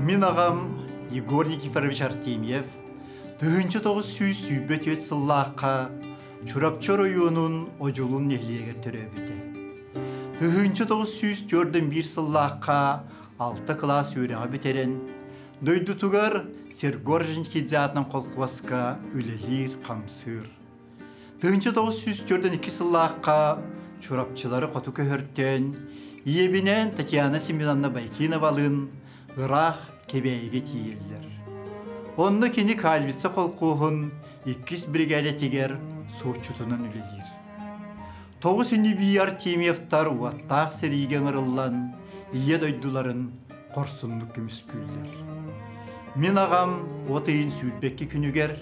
Min ağam Igor Nikiforovich Artemyev тыгынчы тоғыз сүйіз сүйбет өт сыллаққа Чурапчор ойуының ожылын нехлиегер түрөбіті. Тыгынчы тоғыз сүйіз төрдің бір сыллаққа 6 класс үйреға бітерен, дөйді тұғар Сергоржинский дядының қолқуасқа үлелер қамсыр. Тыгынчы тоғыз сүйіз төрдің 2 сыллаққа Чурапчылары қоту көхірттен, иебінен Татьяна Семеновна Байкиновалын Ирақ кебейге тиелдер. Онны кені кальвица қолқуғын 2 бригада тегер соқчутынан үлелер. 9 бей Артемьевтар уаттақ сәрейген ұрылан, ие дойдуларын қорсынлық күміс күлдер. Мен ағам отайын сүйітбекке күнігер,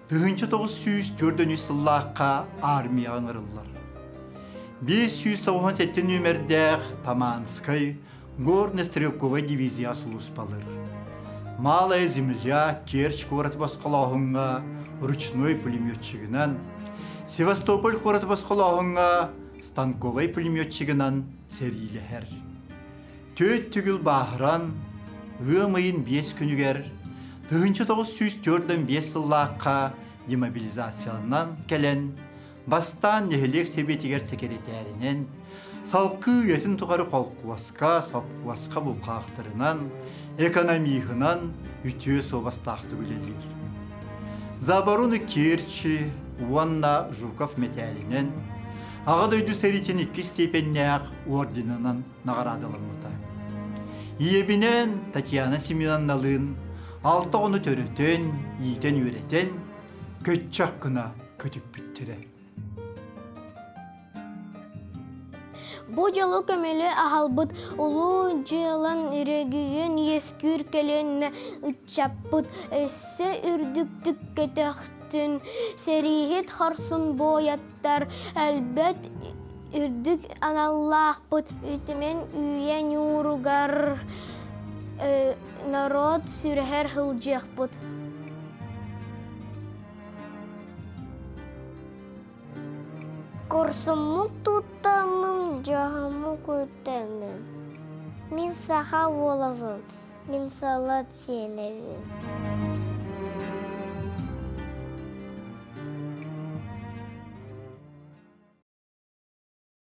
1904 сыллаққа армияған ұрылар. 597 нөмірдәқ Таманскай горно-стрелковой дивизия сұлыспалыр. Малая земля Керчь город басқалауынға ручной пулеметчигінен, Севастополь город басқалауынға станковой пулеметчигінен сәрилі әр. Төт түгіл бағыран, ғымайын 5 күнігер, 1904-5 сыллаққа демобилизациялынан кәлен, бастан нехелек себетігер секретарінен, салқы өтін тұғары қолқуасқа, сопқуасқа бұл қақтырынан, экономиғынан үтіе собастақты білелер. Забаруны Керчи, Уанна Жуков металінен, ағадойды сәретін 2 степеннәқ орденынан нағарадылымыда. Иебінен Татьяна Семеновналын 6 оны төрітен, иетен өретен, көтчақ қына көтіп біттірі. Бу жолу көмелі ағалбыт ұлу жылан үрегіген ескүр келенне үтчаппыт әсі үрдіктік кетіқтін сәрихет харсын бойаттар әлбәт үрдік аналлақпыт үтімен үйен ұруғар народ сүрәр хылжақпыт. Курсуму тутамым, жағыму көтемім. Мен саха олавым, мен салат сеневім.